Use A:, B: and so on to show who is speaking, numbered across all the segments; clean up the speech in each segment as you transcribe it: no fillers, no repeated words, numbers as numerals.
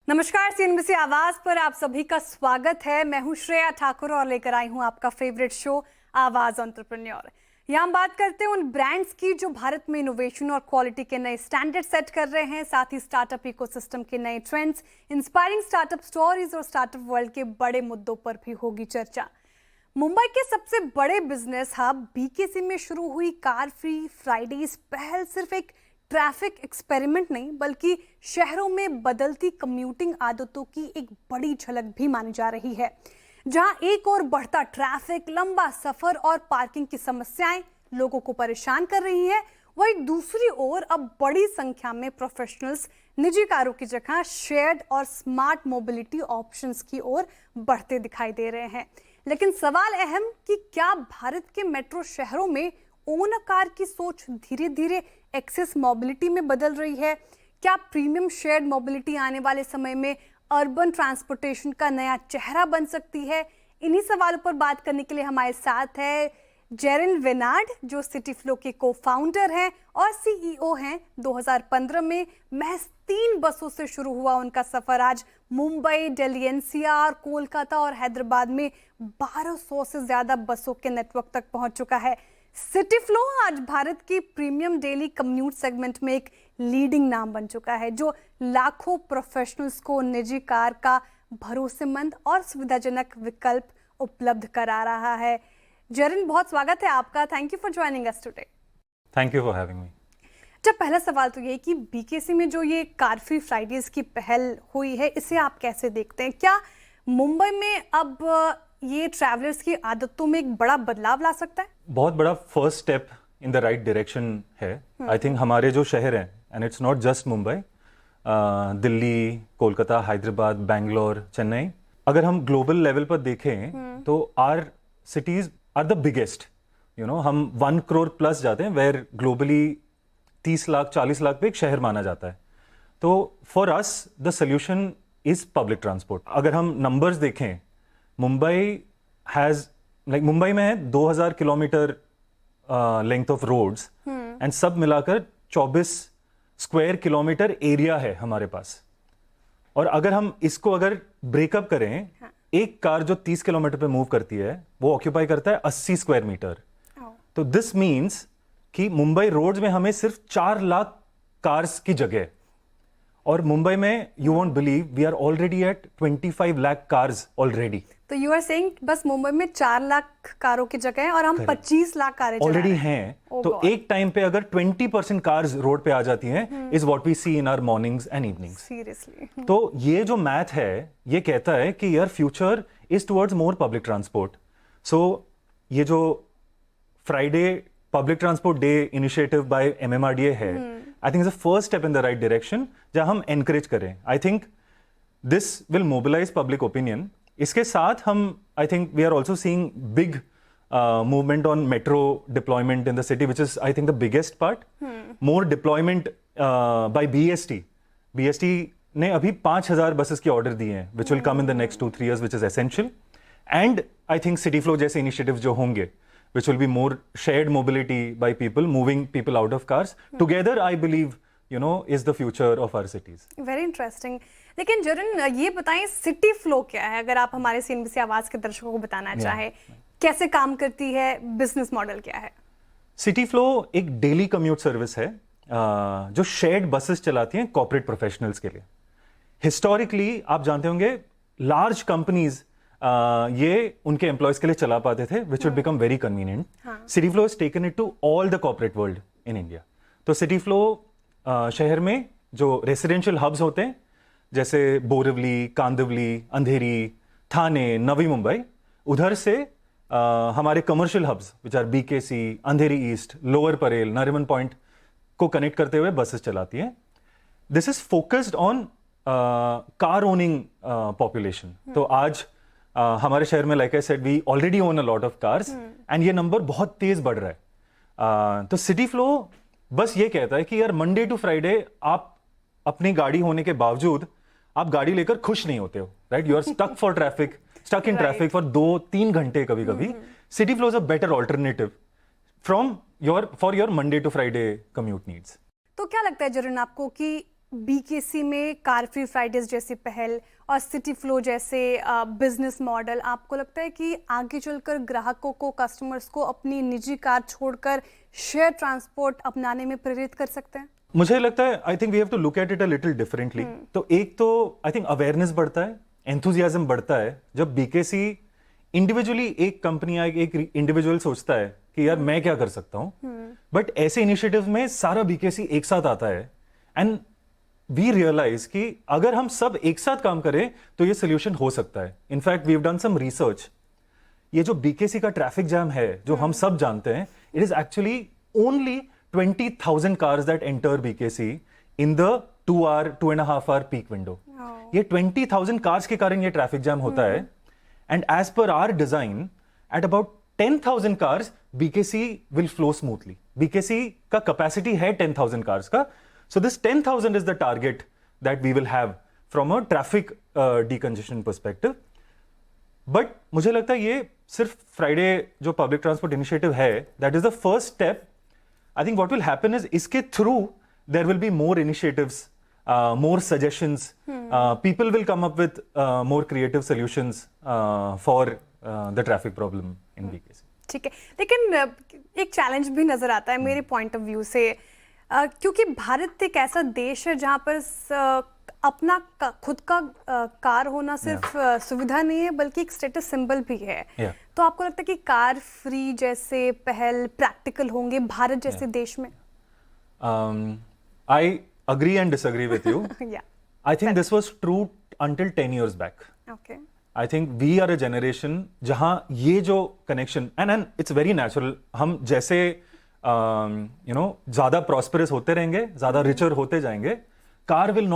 A: नमस्कार, सीएनबीसी आवाज पर आप सभी का स्वागत है। मैं हूं श्रेया ठाकुर और लेकर आई हूं आपका फेवरेट शो आवाज एंटरप्रेन्योर। यहां हम बात करते हैं उन ब्रांड्स की जो भारत में इनोवेशन और क्वालिटी के नए स्टैंडर्ड सेट कर रहे हैं, साथ ही स्टार्टअप इकोसिस्टम के नए ट्रेंड्स, इंस्पायरिंग स्टार्टअप स्टोरीज और स्टार्टअप वर्ल्ड के बड़े मुद्दों पर भी होगी चर्चा। मुंबई के सबसे बड़े बिजनेस हब बीकेसी में शुरू हुई कार फ्री फ्राइडेज पहल सिर्फ एक ट्रैफिक एक्सपेरिमेंट नहीं बल्कि शहरों में बदलती कम्यूटिंग आदतों की एक बड़ी झलक भी मानी जा रही है। जहां एक ओर बढ़ता ट्रैफिक, लंबा सफर और पार्किंग की समस्याएं लोगों को परेशान कर रही है, वहीं दूसरी ओर अब बड़ी संख्या में प्रोफेशनल्स निजी कारों की जगह शेयर्ड और स्मार्ट मोबिलिटी ऑप्शंस की ओर बढ़ते दिखाई दे रहे हैं। लेकिन सवाल अहम कि क्या भारत के मेट्रो शहरों में ओन अ कार की सोच धीरे धीरे एक्सेस मोबिलिटी में बदल रही है? क्या प्रीमियम शेयर्ड मोबिलिटी आने वाले समय में अर्बन ट्रांसपोर्टेशन का नया चेहरा बन सकती है? इन्हीं सवालों पर बात करने के लिए हमारे साथ है जेरिन वेनार्ड, जो सिटी फ्लो के को फाउंडर हैं और सीईओ हैं। 2015 में महज 3 बसों से शुरू हुआ उनका सफर आज मुंबई, दिल्ली एनसीआर, कोलकाता और हैदराबाद में 1200 से ज्यादा बसों के नेटवर्क तक पहुंच चुका है। सिटी फ्लो आज भारत की प्रीमियम डेली कम्यूट सेगमेंट में एक लीडिंग नाम बन चुका है, जो लाखों प्रोफेशनल्स को निजी कार का भरोसेमंद और सुविधाजनक विकल्प उपलब्ध करा रहा है। जेरिन, बहुत स्वागत है आपका। Thank you for joining us today.
B: Thank you for having me.
A: जब पहला सवाल तो ये कि बीकेसी में जो ये कार फ्री फ्राइडेज की पहल हुई है, इसे आप कैसे देखते हैं? क्या मुंबई में अब ये ट्रैवलर्स की आदतों में एक बड़ा बदलाव ला सकता है?
B: बहुत बड़ा first step in the right direction है। आई थिंक हमारे जो शहर हैं, and it's not just Mumbai, Delhi, Kolkata, Hyderabad, Bangalore, Chennai, अगर हम ग्लोबल लेवल पर देखें तो our cities are the biggest. हम 1 करोड़ प्लस जाते हैं, वेयर ग्लोबली 30 लाख 40 लाख पे एक शहर माना जाता है। तो for us the solution is public transport. अगर हम नंबर्स देखें, मुंबई में है 2000 kilometre length of roads and सब मिलाकर 24 स्क्वायर किलोमीटर एरिया है हमारे पास। और अगर हम इसको अगर ब्रेकअप करें, एक कार जो 30 किलोमीटर पे मूव करती है वो ऑक्यूपाई करता है 80 स्क्वायर मीटर। तो दिस मीन्स कि मुंबई रोड्स में हमें सिर्फ 4 लाख कार्स की जगह है। और मुंबई में you won't believe we are already at 25 lakh cars already.
A: तो यू आर सेइंग बस मुंबई में 4 लाख कारों की जगह है और हम 25 लाख कारें
B: ऑलरेडी हैं। तो एक टाइम पे अगर 20% कार्स रोड पे आ जाती हैं, is what we see in our mornings and evenings.
A: Seriously.
B: तो ये जो मैथ है ये कहता है कि यार future is towards more public transport. So ये जो Friday public transport day initiative by MMRDA है, I think is a first step in the right direction, जहां हम एनकरेज करें। I think this will mobilise public opinion. इसके साथ हम I think we are also seeing big movement on metro deployment in the city, which is I think the biggest part. More deployment by BST ने अभी 5000 buses की order दिए हैं, which will come in the next 2-3 years, which is essential. And I think city flow जैसे initiatives जो होंगे, which will be more shared mobility by people, moving people out of cars. Together, I believe, is the future of our cities.
A: Very interesting. लेकिन जेरिन, ये बताएं city flow क्या है, अगर आप हमारे सीएनबीसी आवाज के दर्शकों को बताना चाहें, कैसे काम करती है, बिजनेस मॉडल क्या है?
B: सिटी फ्लो एक डेली कम्यूट सर्विस है जो शेयर्ड बसेस चलाती हैं कॉर्पोरेट प्रोफेशनल्स के लिए। हिस्टोरिकली आप जानते होंगे लार्ज कंपनीज ये उनके एम्प्लॉयज के लिए चला पाते थे, which would become very convenient. City flow has taken it to all the corporate world in India. तो सिटी फ्लो शहर में जो रेसिडेंशियल हब्स होते हैं, जैसे बोरिवली, कांदिवली, अंधेरी, थाने, नवी मुंबई, उधर से हमारे commercial hubs which are BKC, Andheri East, Lower Parel, Nariman Point को कनेक्ट करते हुए बसेस चलाती हैं। This is focused on car owning population. तो आज हमारे शहर में, like I said, we already own a lot of cars and ये नंबर बहुत तेज बढ़ रहा है। तो सिटी फ्लो बस ये कहता है कि यार मंडे टू फ्राइडे आप अपनी गाड़ी होने के बावजूद आप गाड़ी लेकर खुश नहीं होते हो, right? You are stuck in traffic for 2-3 घंटे कभी कभी। City flow is a better alternative for your Monday to Friday commute needs.
A: तो क्या लगता है जेरिन आपको कि बीकेसी में कार फ्री फ्राइडेज जैसी पहल और सिटी फ्लो जैसे बिजनेस मॉडल आपको लगता है कि आगे चलकर ग्राहकों को, कस्टमर्स को अपनी निजी कार छोड़कर शेयर ट्रांसपोर्ट अपनाने में प्रेरित कर सकते हैं?
B: मुझे लगता है I think we have to look at it a little differently. तो एक तो आई थिंक अवेयरनेस बढ़ता है, एंथुजियाज्म बढ़ता है जब बीकेसी इंडिविजुअली, एक कंपनी या एक इंडिविजुअल सोचता है कि यार मैं क्या कर सकता हूं, बट ऐसे इनिशिएटिव में सारा बीकेसी एक साथ आता है एंड वी रियलाइज कि अगर हम सब एक साथ काम करें तो ये सोल्यूशन हो सकता है। In fact we have done some research. ये जो बीकेसी का ट्रैफिक जैम है जो हम सब जानते हैं, it is actually only 20,000 cars that enter BKC in the 2.5 hour peak window. ये 20,000 cars के कारण ये ट्रैफिक जैम होता है and as per our design at about 10,000 cars BKC will flow smoothly. BKC का कैपेसिटी है 10,000 cars का, so this 10,000 is the target that we will have from a traffic decongestion perspective. But मुझे लगता है ये सिर्फ फ्राइडे जो public transport initiative है, that is the first step. I think what will happen is इसके through there will be more initiatives, more suggestions. People will come up with more creative solutions for the traffic problem in BKC.
A: ठीक है, लेकिन एक challenge भी नजर आता है मेरे पॉइंट ऑफ व्यू से, क्योंकि भारत एक ऐसा देश है जहाँ पर अपना खुद का कार होना सिर्फ सुविधा नहीं है बल्कि एक स्टेटस सिंबल भी है। तो आपको लगता है कि कार फ्री जैसे पहल प्रैक्टिकल होंगे भारत जैसे देश में?
B: I agree and disagree with you. I think this was true until 10 years back.
A: Okay.
B: I think we are a generation जहाँ ये जो connection and it's very natural, हम जैसे ज़्यादा prosperous होते रहेंगे, ज़्यादा richer होते जाएंगे, car will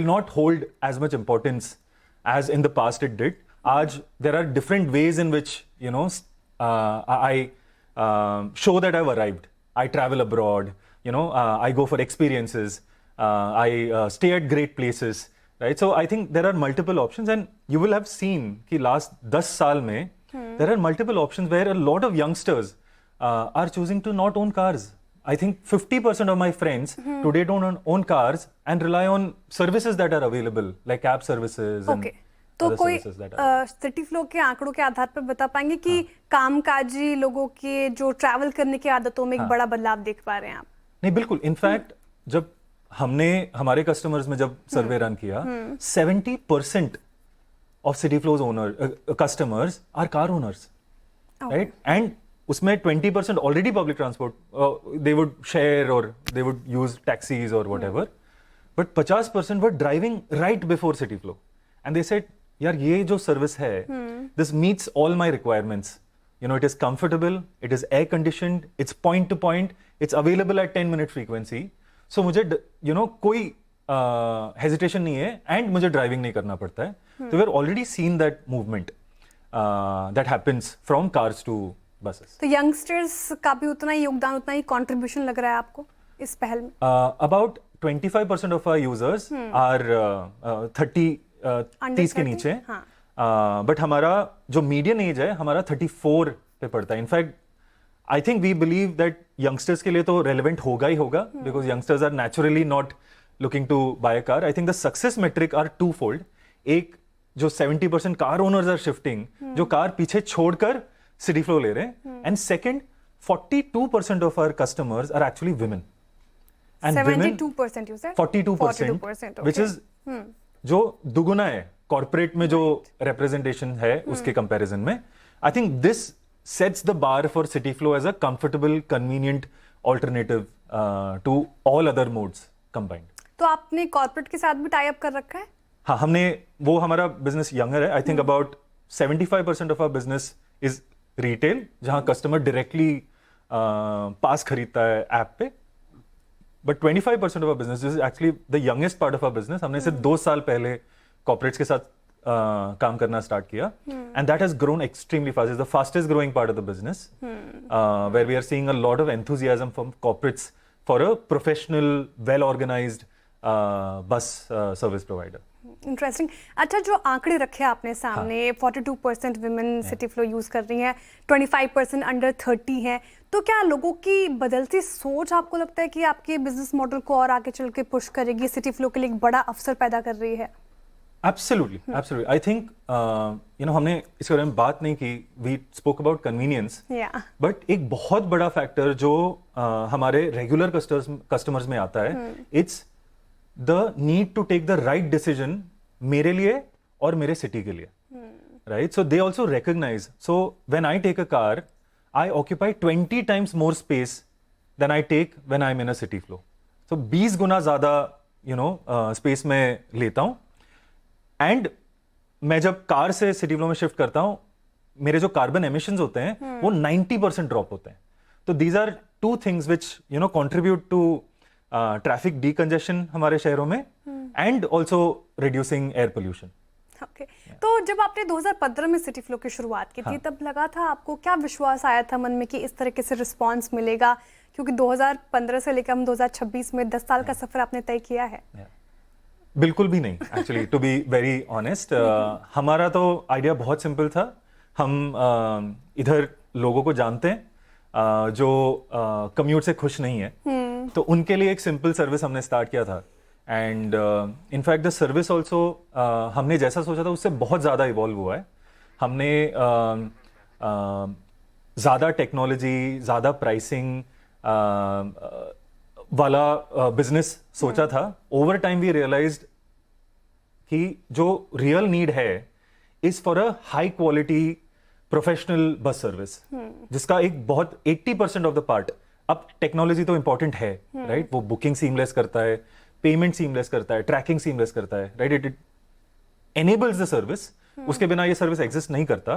B: not hold as much importance as in the past it did. आज there are different ways in which I show that I've arrived. I travel abroad. I go for experiences. I stay at great places, right? So I think there are multiple options, and you will have seen कि last 10 साल में there are multiple options where a lot of youngsters are choosing to not own cars. I think 50% of my friends today don't own cars and rely on services that are available, like cab services and
A: तो
B: other
A: कोई
B: services that are.
A: City flow के आंकड़ों के आधार पर बता पाएंगे कि कामकाजी लोगों के जो ट्रैवल करने की आदतों में एक बड़ा बदलाव देख पा रहे हैं आप?
B: नहीं, बिल्कुल। इनफैक्ट जब हमने हमारे कस्टमर्स में जब सर्वे रन किया, 70% of city flows owner customers are car owners, right? And उसमें 20% already public transport, they would share और दे वुड यूज टैक्सीज और whatever, but 50% were driving right before city flow and they said यार ये जो service है, this meets all my requirements. It is comfortable, it is air conditioned, it's point to point, it's available at 10-minute frequency. So मुझे कोई hesitation नहीं है and मुझे driving नहीं करना पड़ता है. So we have already seen that movement that happens from cars to buses.
A: तो youngsters का भी उतना ही योगदान, उतना ही contribution लग रहा है आपको इस पहल में?
B: About 25% of our users are 30 के नीचे. बट हमारा जो मीडियन एज है हमारा 34 पे पड़ता है. In fact I think we believe that youngsters के लिए तो रेलेवेंट होगा ही होगा, because youngsters are naturally not looking to buy a car. I think the success metric are twofold. एक जो 70% कार ओनर्स आर शिफ्टिंग, जो कार पीछे छोड़कर सिटी फ्लो ले रहे हैं, and second 42% of our customers are actually women. And
A: 72% you said?
B: 42%, which is जो दुगुना है कॉर्पोरेट में जो रिप्रेजेंटेशन है उसके कंपैरिजन में. I think this sets the bar for City Flow as a comfortable, convenient alternative to all other modes combined.
A: तो आपने कॉर्पोरेट के साथ भी टाई अप कर रखा है?
B: हाँ, हमने वो, हमारा बिजनेस यंगर है. I think about 75% of our business is retail, जहां कस्टमर डायरेक्टली पास खरीदता है ऐप पे. But 25% of our business is actually the youngest part of our business. हमने सिर्फ 2 साल पहले कॉर्पोरेट्स के साथ काम करना स्टार्ट किया, and that has grown extremely fast. Is the fastest growing part of the business, where we are seeing a lot of enthusiasm from corporates for a professional, well organised bus service provider.
A: Interesting. अच्छा, जो आंकड़े रखे आपने सामने, 42% women city flow use कर रही हैं, 25% under 30 हैं, तो क्या लोगों की बदलती सोच आपको लगता है कि आपके बिजनेस मॉडल को और आगे चल के पुश करेगी, सिटी फ्लो के लिए एक बड़ा अवसर पैदा कर रही है?
B: Absolutely, absolutely. आई थिंक हमने इसके बारे में बात नहीं की, we spoke about convenience, but एक बहुत बड़ा फैक्टर जो हमारे रेगुलर कस्टमर्स में आता है, it's the need to take the right decision मेरे लिए और मेरे सिटी के लिए, right? So they also recognise, so when I take a car, I occupy 20 times more space than I take when I'm in a city flow. So 20 गुना ज़्यादा space में लेता हूँ, एंड मैं जब कार से सिटी फ्लो में shift करता हूँ, मेरे जो कार्बन एमिशंस होते हैं वो 90% ड्रॉप होते हैं. तो these are two things which contribute to traffic decongestion हमारे शहरों में, and also reducing air pollution.
A: Okay, तो जब आपने 2015 में सिटी फ्लो की शुरुआत की थी, तब लगा था आपको, क्या विश्वास आया था मन में कि इस तरीके से रिस्पांस मिलेगा? क्योंकि 2015 से लेकर हम 2026 में 10 साल का सफर आपने तय किया है.
B: बिल्कुल भी नहीं, actually, to be very honest. हमारा तो आइडिया बहुत सिंपल था. हम इधर लोगों को जानते हैं जो कम्यूट से खुश नहीं है, तो उनके लिए एक सिंपल सर्विस हमने स्टार्ट किया था. And in fact the service also हमने जैसा सोचा था उससे बहुत ज़्यादा इवॉल्व हुआ है. हमने ज़्यादा टेक्नोलॉजी, ज़्यादा प्राइसिंग वाला बिजनेस सोचा था. ओवर टाइम वी रियलाइज्ड कि जो रियल नीड है is for a high quality professional bus service, जिसका एक बहुत 80% ऑफ द पार्ट, अब टेक्नोलॉजी तो इंपॉर्टेंट है, राइट? वो बुकिंग सीमलेस करता है, पेमेंट सीमलेस करता है, ट्रैकिंग सीमलेस करता है, right? It enables the service. उसके बिना ये सर्विस एग्जिस्ट नहीं करता.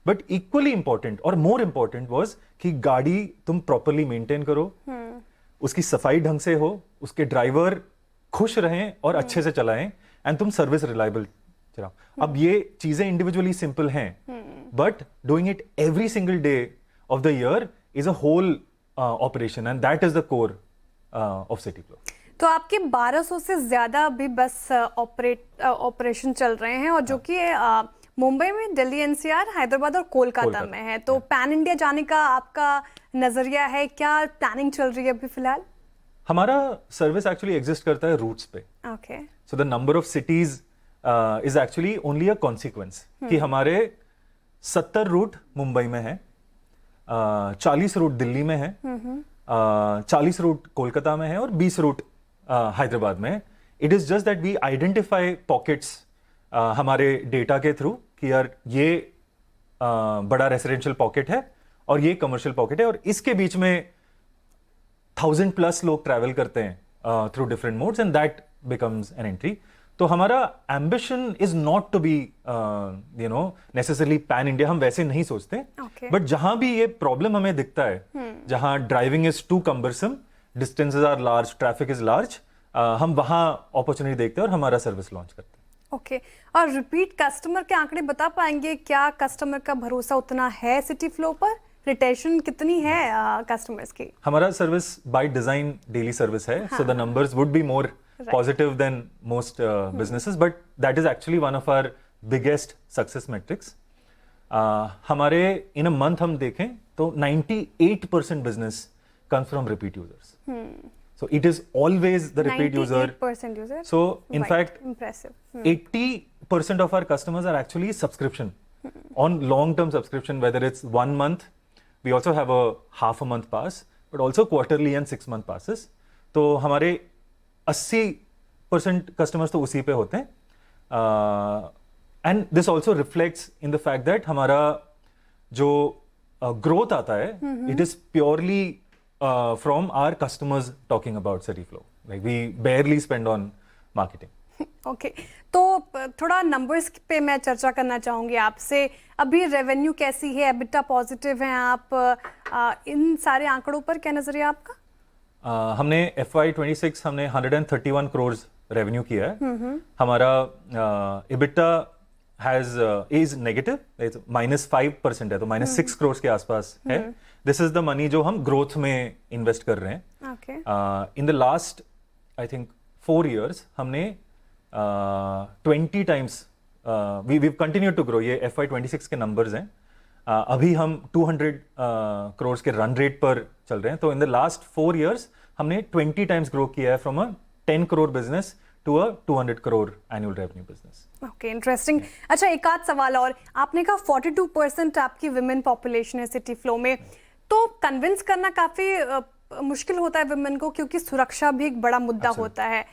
B: बट इक्वली इंपॉर्टेंट और मोर इंपॉर्टेंट वाज कि गाड़ी तुम प्रॉपरली मेंटेन करो, उसकी सफाई ढंग से हो, उसके ड्राइवर खुश रहें और अच्छे से चलाएं, एंड तुम सर्विस रिलायबल चलाओ. अब ये चीजें इंडिविजुअली सिंपल हैं, but doing it every single day of the year is a whole operation, and that is the core of City Flow.
A: तो आपके 1200 से ज्यादा भी बस ऑपरेशन चल रहे हैं, और जो कि मुंबई में, दिल्ली एनसीआर, हैदराबाद और कोलकाता में है. तो पैन इंडिया जाने का आपका नजरिया है? क्या प्लानिंग चल रही है अभी फिलहाल?
B: हमारा सर्विस एक्चुअली एग्जिस्ट करता है रूट्स पे.
A: Okay,
B: so the number of cities is actually only a consequence कि हमारे 70 रूट मुंबई में है, 40 रूट दिल्ली में है, 40 रूट कोलकाता में है, और 20 रूट हैदराबाद में. It is just that we identify pockets हमारे डेटा के थ्रू कि यार ये बड़ा रेसिडेंशियल पॉकेट है और ये कमर्शियल पॉकेट है, और इसके बीच में 1000+ लोग ट्रैवल करते हैं through different modes, and that becomes an entry. तो हमारा ambition is not to be necessarily pan India. हम वैसे नहीं सोचते, बट जहां भी ये प्रॉब्लम हमें दिखता है, जहां driving is too cumbersome, distances are large, traffic is large, हम वहां अपॉर्चुनिटी देखते हैं और हमारा सर्विस लॉन्च करते हैं.
A: ओके, और रिपीट कस्टमर के आंकड़े बता पाएंगे? क्या कस्टमर का भरोसा उतना है सिटी फ्लो पर? रिटेंशन कितनी है कस्टमर्स की?
B: हमारा service by design daily service है, so the numbers would be more positive than most businesses, but that is actually one of our biggest success metrics. हमारे in a month हम देखें तो 98% business comes from repeat users. So it is always the repeat user.
A: 98% user.
B: So in fact,
A: impressive.
B: 80% of our customers are actually subscription, on long-term subscription, whether it's 1 month, we also have a half a month pass, but also quarterly and 6-month passes. तो हमारे 80% customers तो उसी पे होते हैं. And this also reflects in the fact that हमारा जो growth आता है, it is purely from our customers talking about City Flow. Like we barely spend on marketing.
A: Okay, तो थोड़ा नंबर्स पे मैं चर्चा करना चाहूंगी आपसे. अभी रेवेन्यू कैसी है? एबिटा पॉजिटिव हैं आप? इन सारे आंकड़ों पर क्या नजरिया आपका?
B: हमने FY26 हमने 131 करोड़ रेवेन्यू किया है. हमारा EBITDA इज नेगेटिव, -5% है, तो -6 करोड़ के आसपास है. दिस इज द मनी जो हम ग्रोथ में इन्वेस्ट कर रहे हैं. In the last I think 4 years हमने 20 times we continue to grow. ये FY26 के नंबर्स हैं. अभी हम 200 करोड़ के रन रेट पर चल रहे हैं. तो इन द लास्ट 4 years हमने 20 टाइम्स ग्रो किया है from a 10 crore business to a 200 crore annual revenue business.
A: Okay, interesting. अच्छा, एक आध सवाल और. आपने कहा 42% आपकी विमेन पॉपुलेशन है सिटी फ्लो में, तो कन्विंस करना काफी मुश्किल होता है विमेन को, क्योंकि सुरक्षा भी एक बड़ा मुद्दा होता है.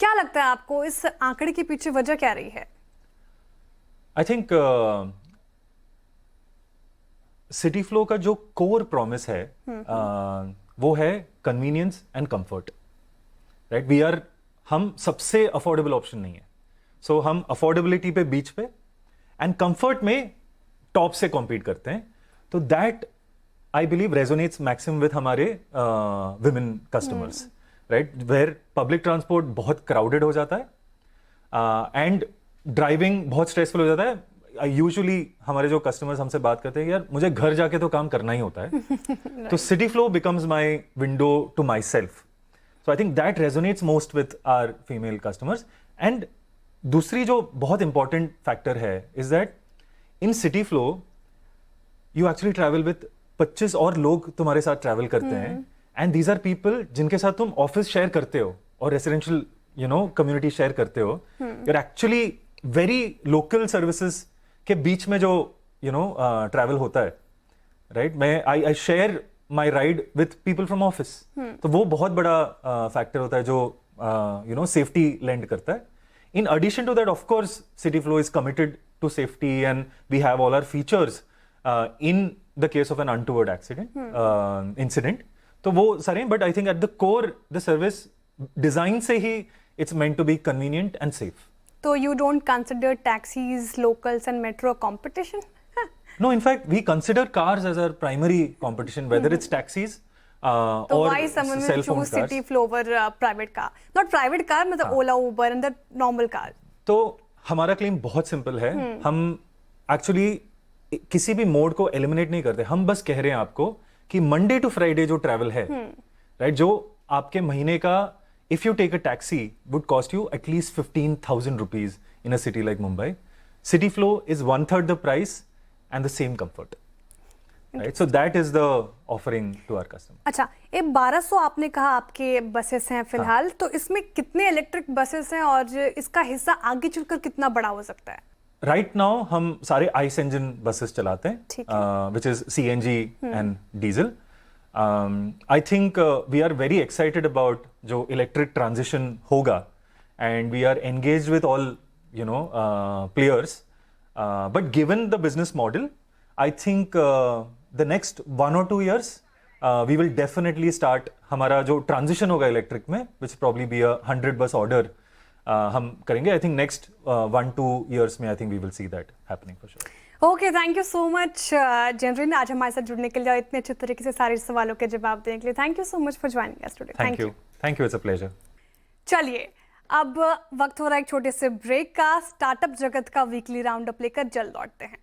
A: क्या लगता है आपको, इस आंकड़े के पीछे वजह क्या रही है?
B: आई थिंक सिटी फ्लो का जो कोर प्रॉमिस है वो है कन्वीनियंस एंड कंफर्ट. राइट, हम सबसे अफोर्डेबल ऑप्शन नहीं है. सो हम अफोर्डेबिलिटी पे बीच पे एंड कंफर्ट में टॉप से कॉम्पीट करते हैं. तो that I believe resonates maximum with हमारे women customers. Right, where public transport बहुत क्राउडेड हो जाता है एंड ड्राइविंग बहुत स्ट्रेसफुल हो जाता है. यूजुअली हमारे जो कस्टमर्स हमसे बात करते हैं, यार मुझे घर जाके तो काम करना ही होता है. तो city Flow becomes my window to my self. So I think that resonates most with our female customers. And दूसरी जो बहुत इंपॉर्टेंट फैक्टर है is that in City Flow you actually travel with 25 और लोग तुम्हारे साथ ट्रैवल करते हैं. एंड दीज आर पीपल जिनके साथ तुम ऑफिस शेयर करते हो और रेसिडेंशियल कम्युनिटी शेयर करते हो. You're actually very local services के बीच में जो ट्रैवल होता है. राइट, मैं I share my ride with people from office. तो वो बहुत बड़ा फैक्टर होता है जो सेफ्टी लैंड करता है. In addition to that, of course, City Flow is committed to safety and we have all our features in the case of an untoward incident. तो वो सारे, but I think at the core, the service design से ही it's meant to be convenient and safe.
A: So you don't consider taxis, locals and metro competition?
B: No, in fact, we consider cars as our primary competition, whether it's taxis
A: So
B: or
A: why someone will
B: cell phone
A: choose
B: cars.
A: City Flow over private car? Not private car, मतलब Ola, Uber and the normal car.
B: तो हमारा claim बहुत simple है. हम actually किसी भी mode को eliminate नहीं करते. हम बस कह रहे हैं आपको कि मंडे टू फ्राइडे जो ट्रैवल है, राइट, जो आपके महीने का if you take a taxi would cost you at least 15,000 rupees in a city like Mumbai. City flow is 1/3 the price and the same comfort. Right, so that is the offering to our customer.
A: अच्छा, ये 1200 आपने कहा आपके buses हैं फिलहाल, तो इसमें कितने इलेक्ट्रिक बसेस हैं और इसका हिस्सा आगे चलकर कितना बड़ा हो सकता है?
B: Right now हम सारे ICE engine buses चलाते हैं, which is CNG and diesel. I think we are very excited about जो electric transition होगा, and we are engaged with all players. But given the business model, I think the next 1 or 2 years we will definitely start हमारा जो transition होगा electric में, which probably be a 100 bus order हम करेंगे. I think next 1-2 years में I think we will see that happening for sure.
A: Okay, thank you so much जनरिन, आज हमारे साथ जुड़ने के लिए और इतने अच्छे तरीके से सारे सवालों के जवाब देने के लिए. Thank you so much for joining us today.
B: Thank you, it's a pleasure.
A: चलिए, अब वक्त हो रहा है एक छोटे से ब्रेक का. स्टार्टअप जगत का वीकली राउंड अप लेकर जल्द लौटते हैं.